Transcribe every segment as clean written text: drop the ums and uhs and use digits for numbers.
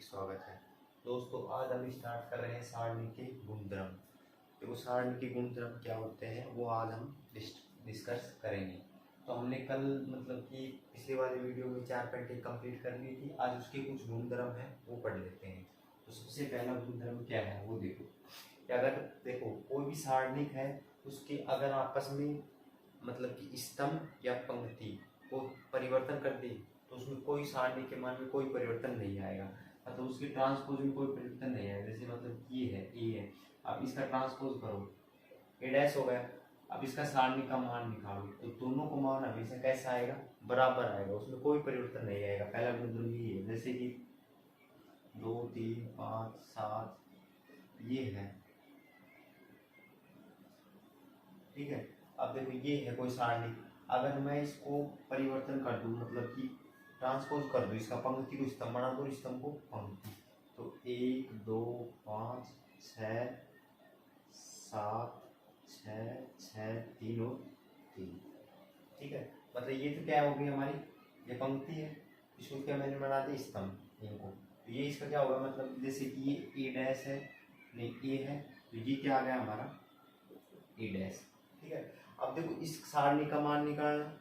हार्दिक स्वागत है। दोस्तों आज हम स्टार्ट कर रहे हैं सारणी के गुणधर्म। देखो सारणी के गुणधर्म क्या होते हैं वो आज हम डिस्कस करेंगे। तो हमने कल मतलब कि पिछले वाले वीडियो में 4 पेंटिंग कंप्लीट कर ली थी। आज उसके कुछ गुणधर्म हैं वो पढ़ लेते हैं। तो सबसे पहला गुणधर्म क्या है वो देखो कि अगर देखो कोई भी सारणिक है उसके अगर आपस में मतलब कि स्तंभ या पंक्ति को परिवर्तन कर दे तो उसमें कोई सारणी के मान में कोई परिवर्तन नहीं आएगा। मतलब उसके ट्रांसपोज में कोई परिवर्तन नहीं आएगा। जैसे मतलब ये है ए है, अब इसका ट्रांसपोज करो ए डैश हो गया। अब इसका सारणी का मान निकालो तो दोनों को मान हमेशा कैसा आएगा, बराबर आएगा, उसमें कोई परिवर्तन नहीं आएगा। पहला गुणधर्म ये है। जैसे कि 2 3 5 7 ये है, ठीक है। अब देखो ये है कोई सारणी, अगर मैं इसको परिवर्तन कर दूं मतलब कि ट्रांसपोज कर दूं, इसका पंक्ति को स्तंभ बना दो, स्तंभ को पंक्ति, तो 1 2 5 6 7 6 6 3 और 3, ठीक है। मतलब ये तो क्या हो गई हमारी, ये पंक्ति है, इसको क्या मैंने बना दिया स्तंभ इनको। तो ये इसका क्या होगा मतलब जैसे कि ये ए डैश है, नहीं ए है, तो ये क्या आ गया हमारा ए डैश, ठीक है। अब देखो इस सारणी का मान निकालना,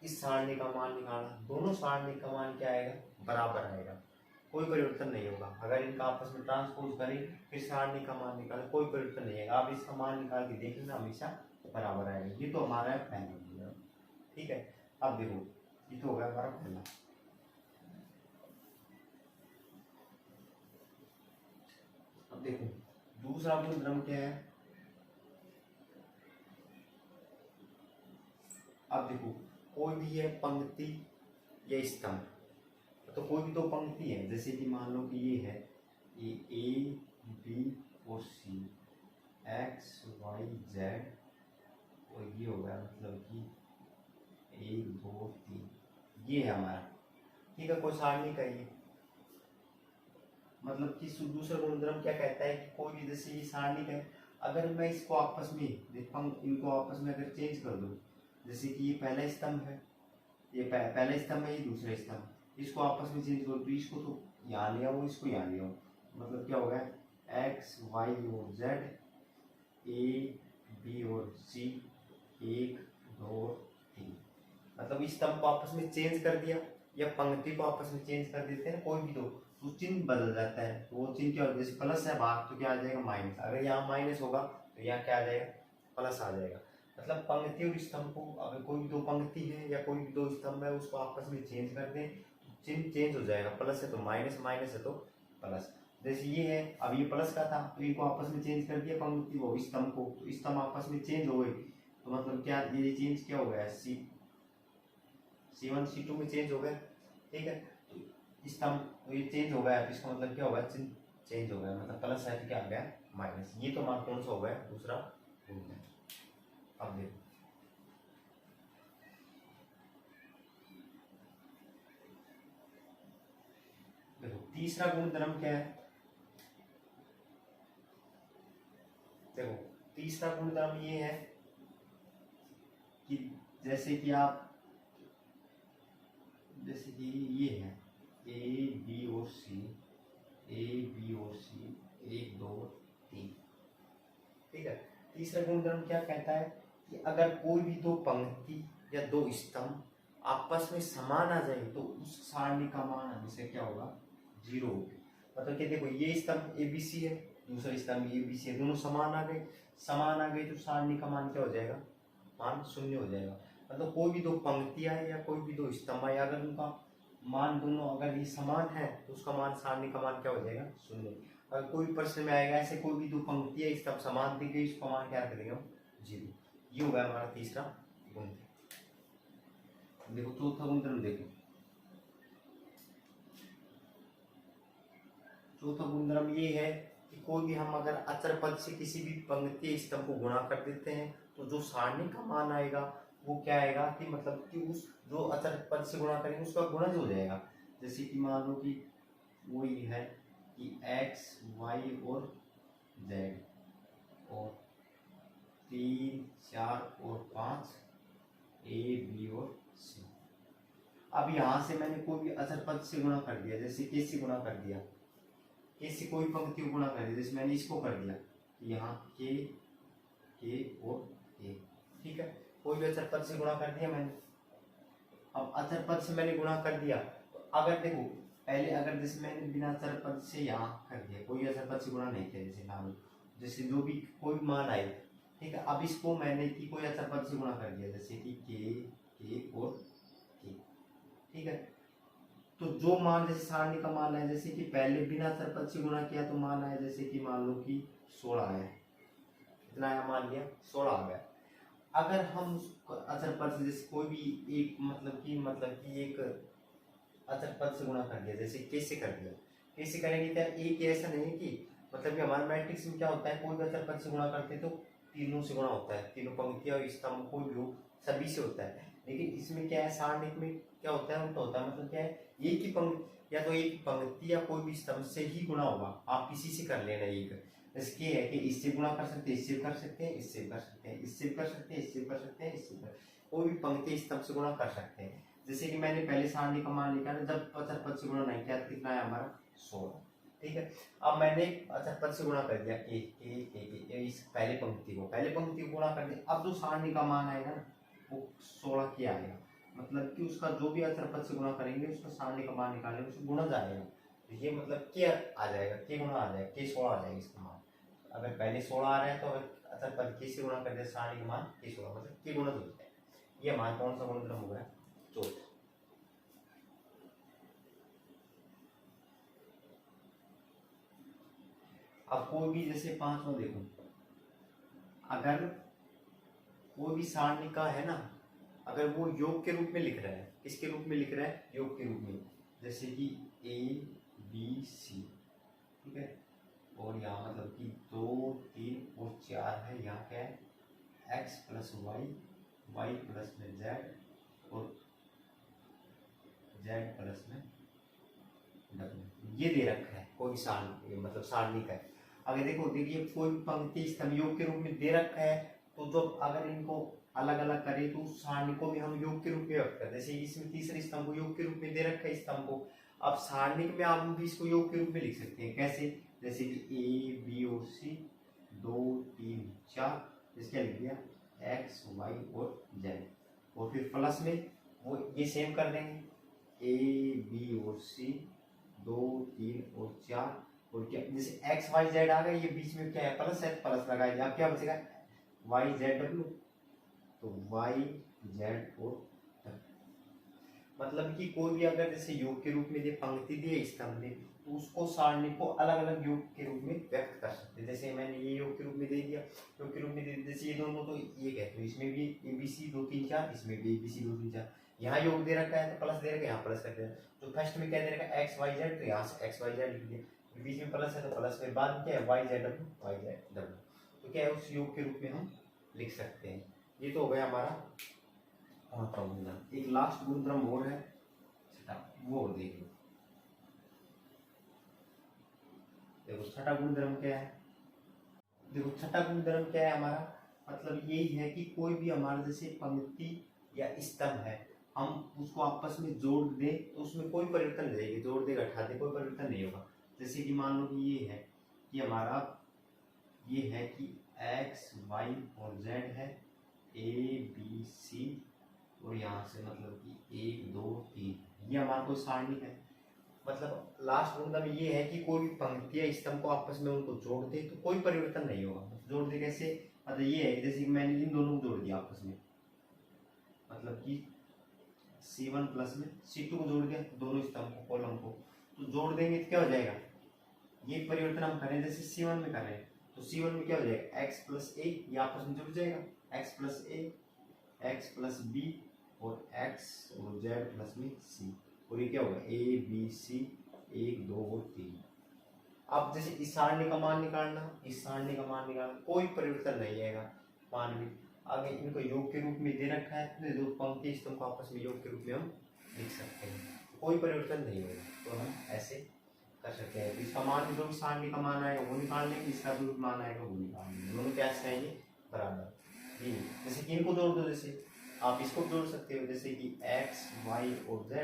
इस सारणी का मान निकालना, दोनों सारणी का मान क्या आएगा, बराबर आएगा, कोई परिवर्तन नहीं होगा। अगर इनका आपस में ट्रांसपोज करें फिर सारणी का मान निकालें कोई परिवर्तन नहीं आएगा। आप इसका मान निकाल के देख लेना हमेशा बराबर आएगा। ये तो हमारा है पहला गुणधर्म, ठीक है। अब देखो ये तो होगा हमारा पहला। अब देखो दूसरा गुणधर्म क्या है। अब देखो कोई भी है पंक्ति या स्तंभ, तो कोई भी दो पंक्ति है, जैसे कि मान लो कि ये है ये ए बी और सी, एक्स वाई जेड, और ये हो गया मतलब कि 1 2 3, ये है हमारा, ठीक है। कोई सारणी का ये मतलब कि दूसरा गुणधर्म क्या कहता है कि कोई भी जैसे ये सारणी का है, अगर मैं इसको आपस में इनको आपस में अगर चेंज कर दूं, जैसे कि ये पहला स्तंभ है, ये पहला स्तंभ है, ये दूसरा स्तंभ, इसको आपस में चेंज करो तो इसको तो यहाँ ले आओ, इसको यहाँ ले आओ, मतलब क्या होगा एक्स वाई और जेड, ए बी और सी, 1 2 3, मतलब इस स्तंभ को आपस में चेंज कर दिया या पंक्ति को आपस में चेंज कर देते हैं कोई भी दो, तो चिन्ह बदल जाता है। तो वो चिन्ह क्या होगा, जैसे प्लस है भाग तो क्या आ जाएगा माइनस, अगर यहाँ माइनस होगा तो यहाँ क्या आ जाएगा प्लस आ जाएगा। मतलब पंक्ति और स्तंभ को अगर कोई भी दो पंक्ति है या कोई भी दो स्तंभ है उसको आपस में चेंज कर दें तो चिन्ह चेंज हो जाएगा, प्लस है तो माइनस, माइनस है तो प्लस। जैसे ये है, अब ये प्लस का था तो इनको आपस में चेंज कर दिया पंक्ति वो स्तंभ को, तो स्तंभ आपस में चेंज हो गई, तो मतलब क्या ये चेंज क्या हो गया C1 C2 में चेंज हो गया, ठीक है। तो स्तंभ ये चेंज हो गया तो इसका मतलब क्या होगा, चिन्ह चेंज हो गया, मतलब प्लस है तो क्या आ गया माइनस। ये तो हमारा कौन सा हो गया दूसरा गुणधर्म। अब देखो देखो तीसरा गुणधर्म क्या है। देखो तीसरा गुणधर्म ये है कि जैसे कि आप जैसे कि ये है ए बी और सी, ए बी और सी, 1 2 3, ठीक है। तीसरा गुणधर्म क्या कहता है कि अगर कोई भी दो पंक्ति या दो स्तंभ आपस में समान आ जाए तो उस सारणी का मान हमेशा क्या होगा 0 होगा। मतलब कि देखो ये स्तंभ ए बी सी है, दूसरा स्तंभ ए बी सी है, दोनों समान आ गए तो सारणी का मान क्या हो जाएगा, मान 0 हो जाएगा। मतलब कोई भी दो पंक्तियां या कोई भी दो स्तंभ है अगर उनका मान दोनों अगर ये समान है तो उसका मान सारणी का मान क्या हो जाएगा 0। अगर कोई प्रश्न में आएगा ऐसे कोई भी दो पंक्तियां स्तंभ समान दी गई उसका मान क्या करेंगे 0। ये होगा हमारा तीसरा गुणधर्म। देखो चौथा गुणधर्म देखो, चौथा गुणधर्म ये है कि कोई भी हम अगर अचर पद से किसी भी पंक्ति स्तंभ को गुणा कर देते हैं तो जो सारणी का मान आएगा वो क्या आएगा कि मतलब कि उस जो अचर पद से गुणा करेंगे उसका गुणज हो जाएगा। जैसे कि मान लो कि वो ये है कि x y और z और 3 4 और 5 a b और c। अब यहाँ से मैंने कोई भी अचर पद से गुणा कर दिया, जैसे कैसे गुणा कर दिया, के से कोई पंक्ति को गुणा कर दिया, जैसे मैंने इसको कर दिया यहाँ के और ए, ठीक है, कोई भी अचर पद से गुणा कर दिया मैंने। अब अचर पद से मैंने गुणा कर दिया, तो अगर देखो पहले अगर जैसे मैंने बिना अचर पद से यहाँ कर दिया, कोई अचर पद से गुणा नहीं किया, जैसे नाम जैसे जो भी कोई मान आए, ठीक है, अब इसको मैंने की कोई अचर पद से गुणा कर दिया, जैसे कि के और के, ठीक है, तो जो मान जैसे सारणी का मान है, जैसे कि पहले बिना अचर पद से गुणा किया तो मान आया, जैसे कि मान लो कि 16 आया, कितना आया मान लिया 16 आ गया। अगर हम अचर पद से जैसे कोई भी एक मतलब कि एक अचर पद से गुणा कर दिया, जैसे कैसे कर दिया, कैसे करेंगे क्या, एक ऐसा नहीं है कि मतलब कि हमारे मैट्रिक्स में क्या होता है, कोई भी अचर पद से गुणा करते हैं तो तीनों से गुणा होता है, तीनों पंक्तियां और स्तंभ कोई भी हो सभी से होता है। लेकिन इसमें क्या है, सारणिक में क्या होता है, उल्टा होता है, मतलब क्या है, एक ही पंक्ति या तो एक पंक्ति या कोई भी स्तंभ से ही गुणा होगा, आप किसी से कर लेना एक। इसके है कि इससे गुणा कर सकते हैं, इससे कर सकते हैं, इससे कर सकते हैं, इससे कर सकते हैं, इससे कर सकते हैं, इससे कर, कोई भी पंक्ति स्तंभ से गुणा कर सकते हैं। जैसे कि मैंने पहले सारणी का मान निकाला, जब अचर पद से गुणा नहीं किया कितना है हमारा 16, ठीक है। अब मैंने अचर पद से गुणा कर दिया इस पहले पंक्ति को गुणा कर दिया, अब जो सारणी का मान आएगा ना वो 16 की आएगा, मतलब कि उसका जो भी अचर पद से गुणा करेंगे उसका सारणी का मान निकालेंगे उसको गुणा जाएगा, तो ये मतलब के आ जाएगा, के गुणा आ जाएगा, के 16 आ जाएगा इसका मान। अगर पहले 16 आ रहा है तो अगर अचर पद के से गुणा कर दिया सारणी का मान के 16, मतलब के गुणा हो जाएगा। ये मान कौन सा गुणधर्म हो गया, चौथा। अब कोई भी जैसे पांचवा देखो, अगर कोई भी सारणी का है ना, अगर वो योग के रूप में लिख रहा है, किसके रूप में लिख रहा है, योग के रूप में, जैसे कि ए बी सी, ठीक है, और यहाँ मतलब कि 2 3 और 4 है, यहाँ क्या है x प्लस वाई प्लस में z और z प्लस में w, ये दे रखा है कोई सारणी, मतलब सारणी का है। अगर देखिए कोई पंक्ति स्तंभ योग के रूप में दे रखा है, तो जब अगर इनको अलग अलग करें तो सारणी को भी हम योग के रूप में व्यक्त करते हैं। जैसे इसमें तीसरे स्तंभ को योग के रूप में दे रखा है स्तंभ को, अब सारणी में आप भी इसको योग के रूप में लिख सकते हैं, कैसे, जैसे कि ए बी और सी 2 3 4, इसका लिख दिया x y और z, और फिर प्लस में वो ये सेम कर देंगे ए बी और सी 2 3 और 4, और क्या जैसे x y z आ गया, ये बीच में क्या है प्लस है, प्लस लगा दिया, अब क्या बचेगा y z w, तो y z और w, मतलब कि कोई भी अगर जैसे योग के रूप में ये पंक्ति दी है स्तंभ में, तो उसको सारणी को अलग अलग योग के रूप में व्यक्त कर सकते हैं। जैसे मैंने ये योग के रूप में दे दिया, योग के रूप में दे दिया, जैसे ये दोनों तो ये कहते हैं, इसमें भी ABC 2 3 4, इसमें भी ABC 2 3 4, यहाँ योग दे रखा है तो प्लस दे रखा है, यहाँ प्लस कर दिया, तो फर्स्ट में क्या दे रखा है x y z, तो यहाँ से x y z लिख दिया, बीच में प्लस है तो प्लस में, बाद में क्या है y z w, तो क्या है उस योग के रूप में हम लिख सकते हैं। ये तो हो गया हमारा गुणधर्म। एक लास्ट गुणधर्म और है छठा, वो देख लो। देखो छठा गुणधर्म क्या है, देखो छठा गुणधर्म क्या है हमारा, मतलब यही है कि कोई भी हमारा जैसे पंक्ति या स्तंभ है, हम उसको आपस में जोड़ दें तो उसमें कोई परिवर्तन नहीं रहेगा, जोड़ दे घटा दे कोई परिवर्तन नहीं होगा। जैसे कि मान लो कि ये है कि हमारा ये है कि x y और z है, a b c, और यहाँ से मतलब कि 1 2 3, ये हमारा कोई सारणी है। मतलब लास्ट गुणधर्म ये है कि कोई भी पंक्ति या स्तंभ को आपस में उनको जोड़ दे तो कोई परिवर्तन नहीं होगा। जोड़ दे कैसे, मतलब ये है जैसे कि मैंने इन दोनों को जोड़ दिया आपस में, मतलब कि C1 प्लस में C2 को जोड़ दिया, दोनों स्तंभ को कॉलम को, तो जोड़ देंगे तो क्या हो जाएगा, ये परिवर्तन हम करें जैसे C1 में कर रहे हैं, तो C1 में क्या हो जाएगा x प्लस a, ये आपस में जुड़ जाएगा, x plus a, x plus b और x और z प्लस में c, और ये क्या होगा a b c 1 2 और 3। अब जैसे इस सारणी का मान निकालना, इस सारणी का मान निकालना, कोई परिवर्तन नहीं आएगा मान में। आगे इनको योग के रूप में दे रखा है, तो जो पंक्ति स्तंभ को आपस में योग के रूप में हम लिख सकते हैं, कोई परिवर्तन नहीं होगा, तो हम ऐसे कर सकते हैं। तो इसका मान जो भी सारणी का मान आएगा वो निकाल लेंगे, इसका जो मान आएगा वो निकाल लेंगे, दोनों क्या आएंगे बराबर। ये जैसे कि इनको जोड़ दो, जैसे आप इसको जोड़ सकते हो, जैसे कि x y और z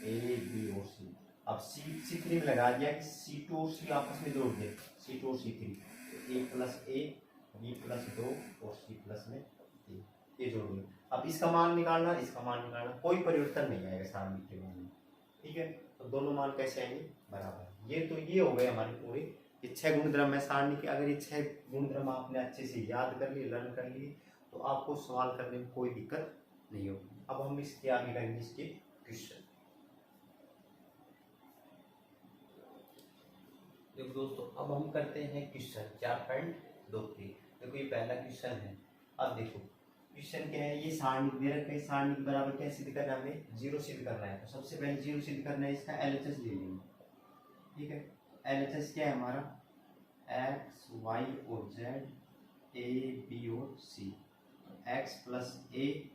a b और c, अब C3 में लगा दिया कि C2 और C आपस में जोड़ दिए, C2 और C3, A plus A, B plus 2 और C प्लस में A, ये जोड़ दिए। अब इसका मान निकालना, इसका मान निकालना, कोई परिवर्तन नहीं आएगा सारणी के मान में, ठीक है। तो दोनों मान कैसे आएंगे, बराबर। ये तो ये हो गए हमारे पूरे, ये 6 गुणधर्म है सारणी के। अगर ये 6 गुणधर्म आपने अच्छे से याद कर लिए, लर्न कर लिए, तो आपको सवाल करने में कोई दिक्कत नहीं होगी। अब हम इसके आगे करेंगे इसके क्वेश्चन। देखो दोस्तों, अब हम करते हैं क्वेश्चन 4.23। देखो ये पहला क्वेश्चन है। अब देखो क्वेश्चन क्या है, ये सारणी दे रखा है, सारणी के बराबर क्या सिद्ध करना है, हमें जीरो सिद्ध करना है। तो सबसे पहले जीरो सिद्ध करना है, इसका एलएचएस ले लेंगे, ठीक है। एलएचएस क्या है हमारा, एक्स वाई और जेड, ए बी और सी, एक्स प्लस ए,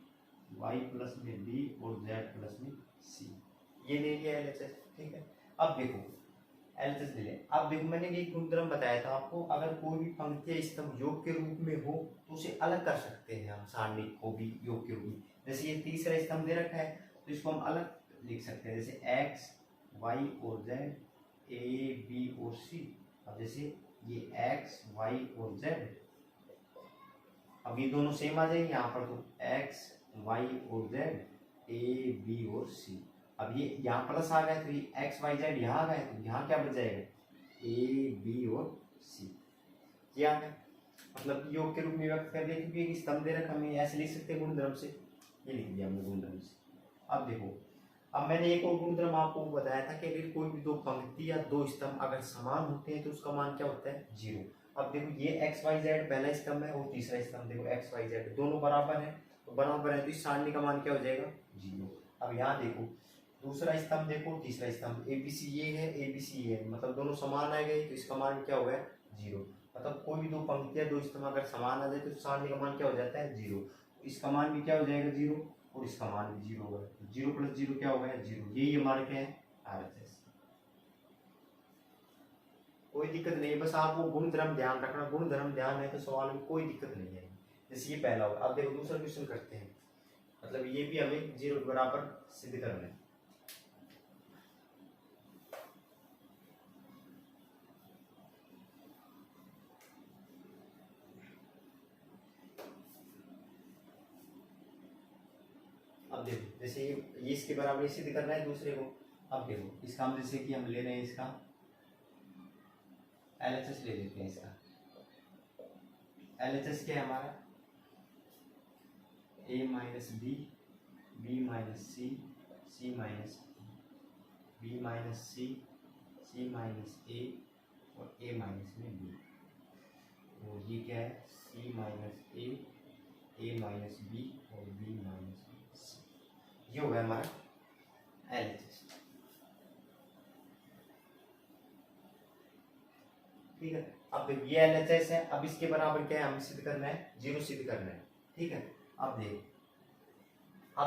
वाई प्लस में बी और जेड प्लस में सी, ये ले लिया एलएचएस, ठीक है। अब देखो एलएचएस ले लें। अब देखो मैंने एक गुणधर्म बताया था आपको, अगर कोई भी पंक्ति या स्तंभ योग के रूप में हो तो उसे अलग कर सकते हैं हम, सारणी को भी योग के रूप में। जैसे ये तीसरा स्तंभ दे रखा है तो इसको हम अलग लिख सकते हैं, जैसे एक्स वाई और जेड, ए बी और सी। अब जैसे ये एक्स वाई और जेड, अब ये दोनों सेम आ जाएंगे यहाँ पर, तो एक्स वाई और जेड, ए बी और सी। अब ये यहाँ प्लस आ गया तो ये एक्स वाई जेड यहाँ आ गए, तो यहाँ क्या बच जाएगा, ए बी और सी। क्या है मतलब योग के रूप में व्यक्त कर दिया, क्योंकि एक स्तंभ दे रखा, हमें ऐसे लिख सकते हैं गुणधर्म से, ये लिख दिया हमने गुणधर्म से। अब देखो, अब मैंने एक और गुणधर्म आपको बताया था कि अगर कोई भी दो पंक्ति या दो स्तंभ अगर समान होते हैं तो उसका मान क्या होता है, जीरो। अब देखो ये एक्स वाई जेड पहला स्तंभ है और तीसरा स्तंभ देखो एक्स वाई जेड दोनों बराबर है, तो बराबर है तो इस सारणी का मान क्या हो जाएगा, जीरो। अब यहाँ देखो दूसरा स्तंभ देखो, तीसरा स्तंभ ए बी सी ये है, ए बी सी ये है, मतलब दोनों समान आ गए तो इसका मान क्या हो गया, जीरो। मतलब कोई भी दो पंक्तियां दो स्तंभ अगर समान आ जाए तो सारणी का मान क्या हो जाता है, जीरो। इसका मान भी क्या हो जाएगा, जीरो, और इसका मान भी जीरो होगा। जीरो प्लस जीरो क्या हो गया, जीरो। यही हमारे क्या है, आरएचएस। कोई दिक्कत नहीं है, बस आप वो गुणधर्म ध्यान रखना, गुणधर्म ध्यान है तो सवाल में कोई दिक्कत नहीं है। जैसे ये पहला होगा। अब देखो दूसरा क्वेश्चन करते हैं, मतलब ये भी हमें जीरो के बराबर सिद्ध करना है। अब देखो जैसे ये इसके बराबर सिद्ध करना है दूसरे को। अब देखो इसका हम जैसे कि हम ले रहे हैं इसका एलएचएस ले लेते हैं। इसका एलएचएस क्या है हमारा, ए माइनस बी, बी माइनस सी, सी माइनस बी माइनस सी, सी माइनस ए और ए माइनस में बी। और ये क्या है, सी माइनस ए माइनस बी और बी माइनस सी। ये हो गया हमारा एलएचएस, ठीक है। अब ये एलएचएस है। अब इसके बराबर क्या है, हमें सिद्ध करना है, जीरो सिद्ध करना है, ठीक है। अब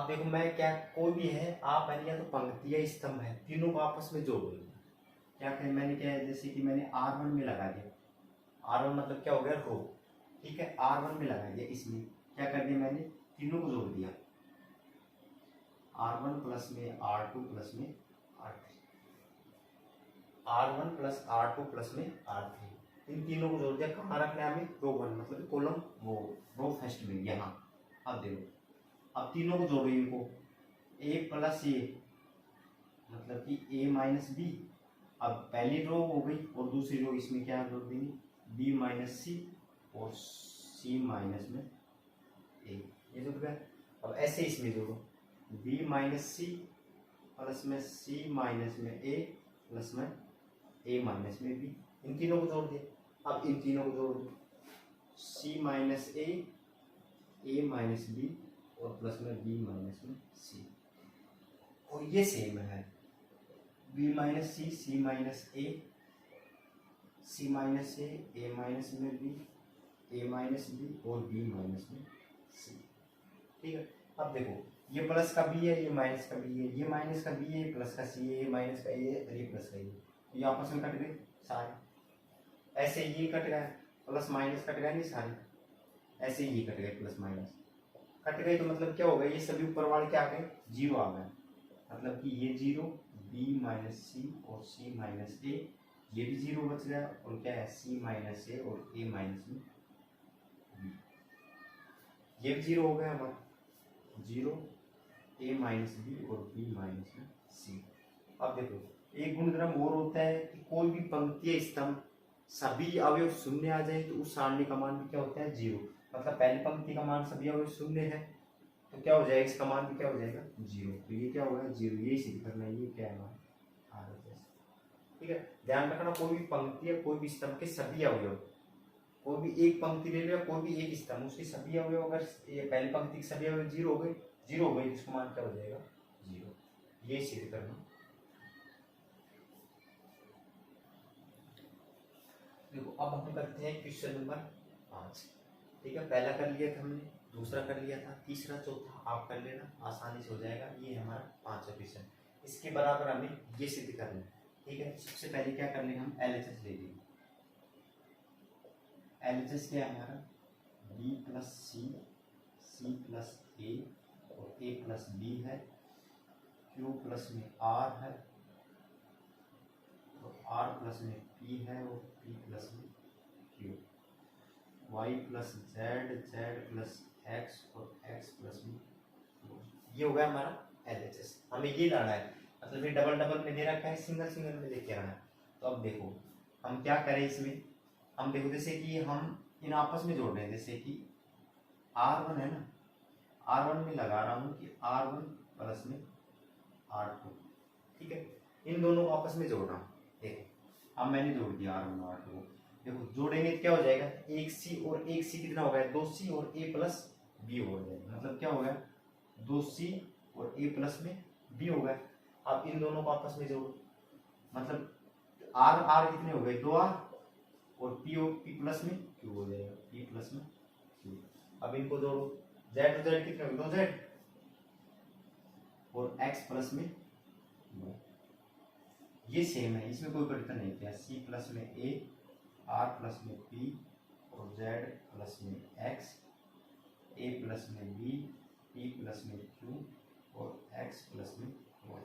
देखो मैं क्या, कोई भी है आप मैंने या तो पंक्ति या स्तंभ है, तीनों को आपस में जोड़ दूंगा। क्या कहें, मैंने क्या है, जैसे कि मैंने R1 में लगा दिया, R1 मतलब क्या हो गया, रो, ठीक है। R1 में लगा दिया, इसमें क्या कर दिया, मैंने तीनों को जोड़ दिया, R1 प्लस में R2 प्लस में R3, R1 plus R2 plus में R3, इन तीनों को जोड़ दिया। कहाँ रखना है हमें, रो 1 मतलब कॉलम वो रो फर्स्ट में यहाँ। अब देखो, अब तीनों को जोड़ो इनको, a प्लस ए मतलब कि a माइनस बी। अब पहली रो हो गई और दूसरी रो इसमें क्या जोड़ देंगे, b माइनस सी और c माइनस में a, ये जुड़ गया। अब ऐसे इसमें जोड़ो, b माइनस सी प्लस में c माइनस में a प्लस में a माइनस में b, इन तीनों को जोड़ दिए। अब इन तीनों को जोड़ दो, c minus a minus B और प्लस में b माइनस में c, और ये सेम है, b minus C, c minus a, c minus a minus में b, a माइनस b और b माइनस में c, ठीक है। अब देखो ये प्लस का b है, ये माइनस का b है, ये माइनस का b है, प्लस का c है, ये माइनस का a है और ये प्लस का a है, ये आपस में कट गए सारे। ऐसे ये कट गया, प्लस माइनस कट गया नहीं सारे, ऐसे ये कट गए, प्लस माइनस कट गए, तो मतलब क्या हो गया, ये सभी ऊपर वाले क्या आ गए, जीरो आ गए, मतलब कि ये जीरो बी माइनस सी और सी माइनस ए, ये भी जीरो बच गया, और क्या है सी माइनस ए और ए माइनस में बी, ये भी जीरो हो गया हमारा, जीरो ए माइनस बी और बी माइनस में सी। अब देखो एक गुणधर्म और होता है कि कोई भी पंक्ति स्तंभ सभी अवयव शून्य आ जाए तो उस सारणी का मान भी क्या होता है जीरो, मतलब पहली पंक्ति का मान सभी अवयव शून्य है तो क्या हो जाएगा, इसका मान भी क्या हो जाएगा जीरो, तो ये क्या होगा जीरो, यही सिद्ध करना है, ये क्या है हमारा RHS। ठीक है, ध्यान रखना कोई भी पंक्ति या कोई भी स्तंभ के सभी अवयव, कोई भी एक पंक्ति ले लो या कोई भी एक स्तंभ, उसके सभी अवयव अगर ये पहली पंक्ति के सभी अवयव जीरो हो गए, जीरो हो गए, इसका मान क्या हो जाएगा जीरो, ये सिद्ध करना। देखो अब हम करते हैं क्वेश्चन नंबर 5। ठीक है, पहला कर लिया था हमने, दूसरा कर लिया था, तीसरा चौथा आप कर लेना, आसानी से हो जाएगा। ये हमारा 5वां क्वेश्चन, इसके बराबर हमें ये सिद्ध करना है। ठीक है, सबसे पहले क्या कर लेंगे हम LHS ले लेंगे। LHS क्या है हमारा B प्लस सी, सी प्लस ए और ए प्लस बी है, Q प्लस में R है और R प्लस में P है और P प्लस में Q, Y plus Z, Z plus x और एक्स प्लस में, ये हो गया हमारा LHS। हमें ये लाना है, मतलब ये डबल डबल में दे रखा है, सिंगल सिंगल में लेके आना है। तो अब देखो हम क्या करें इसमें, हम देखो जैसे कि हम इन आपस में जोड़ रहे हैं, जैसे कि R1 है ना, R1 में लगा रहा हूँ कि R1 प्लस में R2, ठीक है, इन दोनों को आपस में जोड़ रहा हूँ। देखो अब मैंने जोड़ दिया R1 और R2 को, देखो जोड़ेंगे तो क्या हो जाएगा, एक सी और एक सी कितना हो गया, 2C और A प्लस बी हो जाएगा, मतलब क्या हो गया 2C और A प्लस में B हो गया। अब इन दोनों को आपस में जोड़ो, मतलब R R कितने हो गए 2R और P और P प्लस में Q हो जाएगा, P प्लस में Q। अब इनको जोड़ो, Z और Z कितने हो गए 2Z और X प्लस में Y, ये सेम है, इसमें कोई परिवर्तन नहीं किया। C प्लस में A, R प्लस में P और Z प्लस में X, A प्लस में B, P प्लस में Q और X प्लस में Y।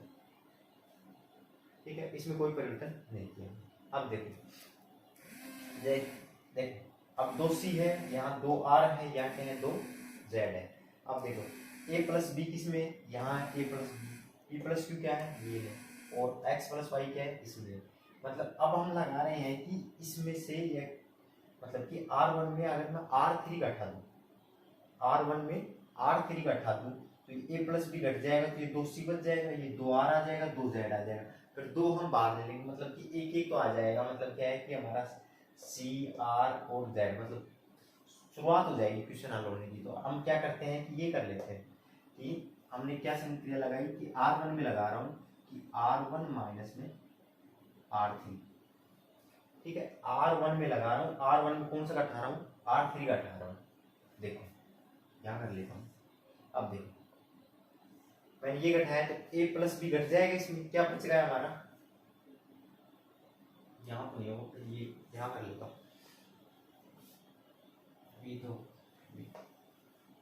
ठीक है, इसमें कोई परिवर्तन नहीं किया। अब देखो देख अब 2C है, यहाँ 2R है, यहाँ क्या है 2Z है। अब देखो A प्लस बी किसमें, यहाँ A plus B, P plus Q क्या है ये है, और X प्लस Y क्या है इसमें। मतलब अब हम लगा रहे हैं कि इसमें से ये मतलब कि R1 में अगर मैं R3 का हटा दूँ, R1 में R3 का हटा दूँ तो ये A प्लस बी घट जाएगा, तो ये 2C बच जाएगा, ये 2R आ जाएगा, 2Z आ जाएगा, फिर 2 हम बाहर ले लेंगे, मतलब कि एक एक तो आ जाएगा। मतलब क्या है कि हमारा C R और Z, मतलब शुरुआत हो जाएगी क्वेश्चन हल होने की। तो हम क्या करते हैं कि ये कर लेते हैं कि हमने क्या संक्रिया लगाई कि R1 में लगा रहा हूँ कि R1 माइनस में R3, ठीक है, R1 में लगा रहा हूँ, R1 में कौन सा घटा रहा हूँ R3 का घटा रहा हूँ। देखो यहाँ कर लेता हूँ, अब देखो मैंने ये घटाया तो A प्लस बी घट जाएगा, इसमें क्या बच गया हमारा, यहाँ तो नहीं हो, ये यहाँ कर लेता हूँ, बी तो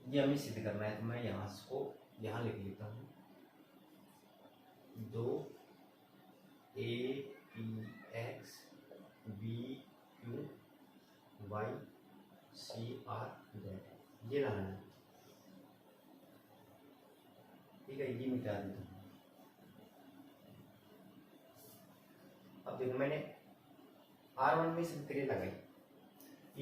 ये हमें सिद्ध करना है, तो मैं यहाँ इसको यहाँ लिख लेता हूँ, 2 A P X B Q Y C R Z, ये लाना है। ठीक है, ये मिटा देता हूँ। अब देखो मैंने R1 में संक्रिया लगाई,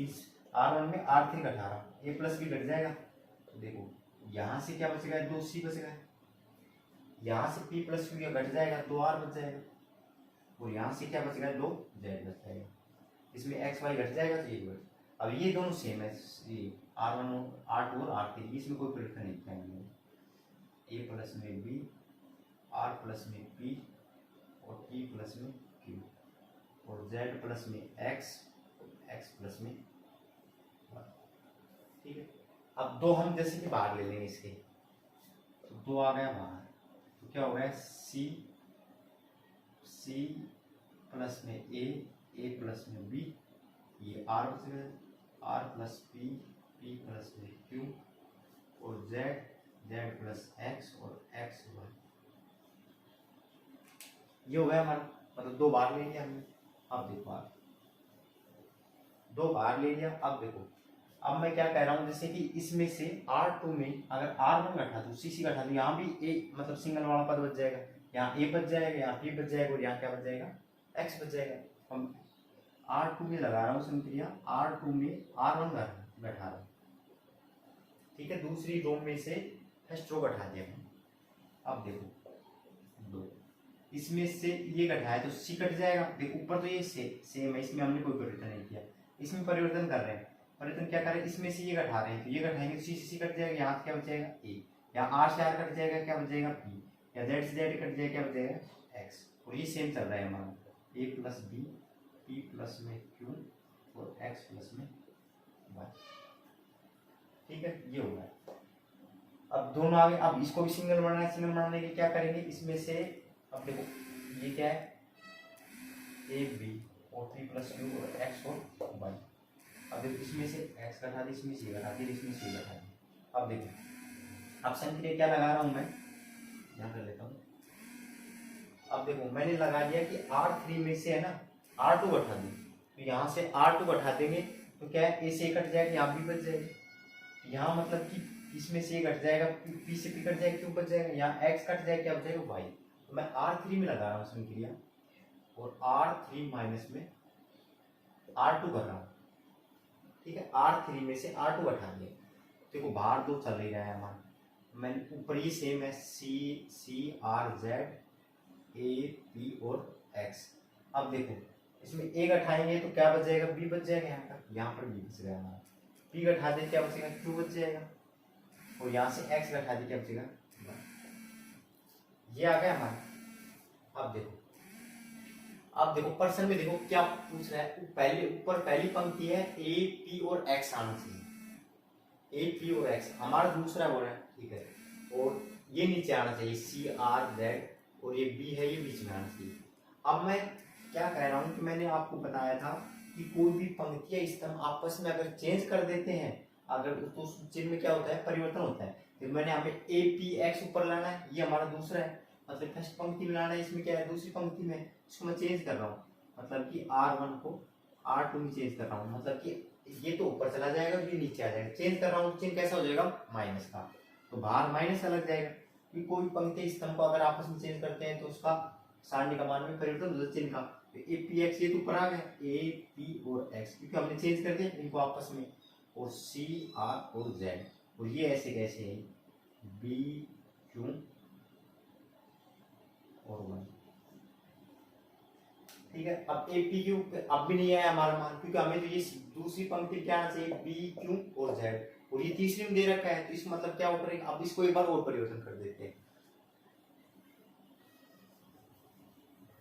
इस R1 में R3 घटा रहा हूँ, A प्लस बी घट जाएगा, तो देखो यहाँ से क्या बचेगा 2C बचेगा, यहाँ से P प्लस Q घट जाएगा 2R बच जाएगा, और यहाँ से क्या बचेगा 2Z बच जाएगा, इसमें X Y घट जाएगा तो ये बच। अब ये दोनों सेम है, R1 R2 और R3, इसमें कोई परिवर्तन नहीं किया मैंने। A प्लस में B, R प्लस में P और P प्लस में Q और Z प्लस में X, X प्लस में Y। ठीक है, अब 2 हम जैसे कि बाहर ले लेंगे इसके, तो 2 आ गया बाहर, तो क्या हो गया C प्लस में A प्लस में B, ये R बच गया, R plus P, P plus में Q और Z प्लस X और X Y। ये हो गया हमारा, मतलब 2 बार ले लिया हमने। अब देखो आप 2 बार ले लिया। अब देखो, अब मैं क्या कह रहा हूँ, जैसे कि इसमें से R2 में अगर R1 घटा दूँ, CC घटा दूँ, यहाँ भी ए मतलब सिंगल वाला पद बच जाएगा, यहाँ ए बच जाएगा, यहाँ P बच जाएगा और यहाँ क्या बच जाएगा, X बच जाएगा। हम R2 में लगा रहा हूँ संक्रिया, R2 में R1 घटा रहा हूँ, ठीक है। दूसरी रो में से फर्स्ट रो घटा दिया मैंने। अब देखो 2, इसमें से ये घटाया तो C कट जाएगा। देखो ऊपर तो ये सेम है, इसमें हमने कोई परिवर्तन नहीं किया। इसमें परिवर्तन कर रहे हैं, परिवर्तन क्या कर रहे हैं, इसमें से ये घटा रहे हैं तो ये घटाएंगे तो C से C कट जाएगा, यहाँ क्या बचेगा A, यहाँ R से R कट जाएगा, क्या बचेगा P, या Z से Z कट जाएगा, क्या बचेगा X। और ये सेम चल रहा है हमारा, A plus B, P plus में Q और X प्लस में Y, ठीक है। ये हो गया। अब दोनों आगे, अब इसको भी सिंगल बनाना है। सिंगल बनाने के क्या करेंगे, इसमें से अब देखो ये क्या है, ए बी और 3 प्लस क्यू और एक्स और वाई। अब देखो इसमें से एक्स घटा दी, इसमें सी घटा दी, इसमें सी घटा दी। अब देखो अब संक्रिया क्या लगा रहा हूं मैं, यहाँ कर लेता हूँ। अब देखो मैंने लगा दिया कि R3 में से है ना R2 घटा दी, तो यहाँ से R2 घटा देंगे तो क्या है, ए से कट जाएगा, यहाँ भी बच जाएगी। यहाँ मतलब कि इसमें से घट जाएगा, पी से पी कट जाएगा, क्यों बच जाएगा, यहाँ एक्स कट जाएगा, क्या बच जाएगा वाई। तो मैं R3 में लगा रहा हूँ संक्रिया और R3 माइनस में R2 कर रहा हूँ, ठीक है। R3 में से R2 घटा दिया, देखो बाहर 2 चल ही रहा है हमारा। मैंने ऊपर ये सेम है, C R Z A P और X। अब देखो इसमें A घटाएंगे तो क्या बच जाएगा, B बच जाएगा, यहाँ पर B बच गया हमारा। P घटा दे क्या बचेगा, Q बच जाएगा, और यहाँ से X घटा दे क्या बचेगा, ये आ गया हमारा। अब देखो प्रश्न में देखो क्या पूछ रहा है, पहले ऊपर पहली पंक्ति है A P और X आना चाहिए, A P और X हमारा दूसरा बोल रहा है, ठीक है। और ये नीचे आना चाहिए C R Z, और ये B है, ये बीच में आना चाहिए। अब मैं क्या कह रहा हूँ कि मैंने आपको बताया था कि कोई भी पंक्ति या स्तंभ आपस में अगर चेंज कर देते हैं, अगर तो चिन्ह में क्या होता है, परिवर्तन होता है। तो मैंने यहाँ पे A P X ऊपर लाना है, ये हमारा दूसरा है, मतलब फर्स्ट पंक्ति में लाना है, इसमें क्या है दूसरी पंक्ति में, इसको मैं चेंज कर रहा हूँ, मतलब कि R1 को R2 में चेंज कर रहा हूँ, मतलब कि ये तो ऊपर चला जाएगा, ये नीचे आ जाएगा। चेंज कर रहा हूँ, चिन्ह कैसा हो जाएगा, माइनस का, तो बाहर माइनस अलग जाएगा। कि कोई पंक्ति स्तंभ को अगर आपस में चेंज करते हैं तो उसका सारणी का मान में परिवर्तन होता है चिन्ह का। तो ए पी एक्स ये तो ऊपर आ गया, ए पी और एक्स, क्योंकि हमने चेंज कर दिया इनको आपस में, और सी आर और जेड, और ये ऐसे कैसे है, बी क्यू और वन, ठीक है। अब ए पी क्यू अब भी नहीं आया हमारा मान, क्योंकि हमें तो ये दूसरी पंक्ति क्या आना चाहिए, बी क्यू और जेड, और ये तीसरी में दे रखा है, तो इसका मतलब क्या ऊपर, अब इसको एक बार और परिवर्तन कर देते हैं।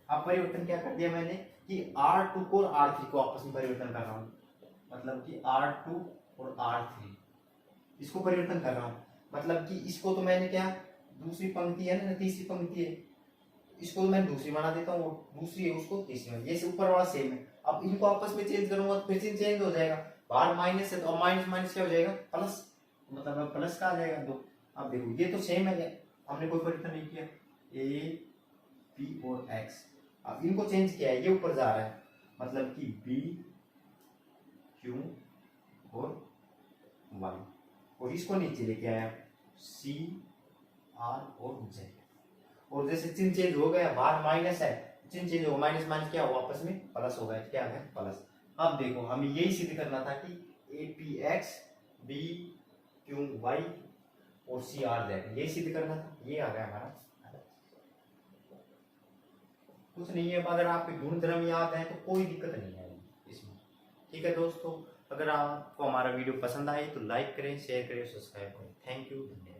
अब परिवर्तन क्या कर दिया मैंने कि R2 को और R3 को आपस में परिवर्तन कर रहा हूँ, मतलब कि R2 और R3 इसको परिवर्तन कर रहा हूँ, मतलब कि इसको तो मैंने क्या, दूसरी पंक्ति है ना, तीसरी पंक्ति है, इसको तो मैं दूसरी बना देता हूँ, दूसरी है उसको तीसरी में, ये ऊपर वाला सेम है। अब इनको आपस में चेंज करूंगा तो फिर से चेंज हो जाएगा, बाहर माइनस है तो माइनस माइनस क्या हो जाएगा, प्लस, मतलब प्लस का आ जाएगा 2। अब देखो ये तो सेम है, हमने कोई परिवर्तन नहीं किया, ए पी और एक्स, अब इनको चेंज किया है, ये ऊपर जा रहा है, मतलब कि बी क्यू और वाई, और इसको नीचे लेके आया सी आर और जेड, और जैसे चिन्ह चेंज हो गया, बाहर माइनस है, चिन्ह चेंज हो, माइनस माइनस क्या हुआ, आपस में प्लस हो गया, क्या है प्लस। अब देखो हमें यही सिद्ध करना था कि A P X B Q Y और सी आर जेड, यही सिद्ध करना था, ये आ गया हमारा। कुछ नहीं है, अगर आपके गुणधर्म याद है तो कोई दिक्कत नहीं है इसमें, ठीक है दोस्तों। अगर आपको हमारा वीडियो पसंद आए तो लाइक करें, शेयर करें, सब्सक्राइब करें। थैंक यू, धन्यवाद।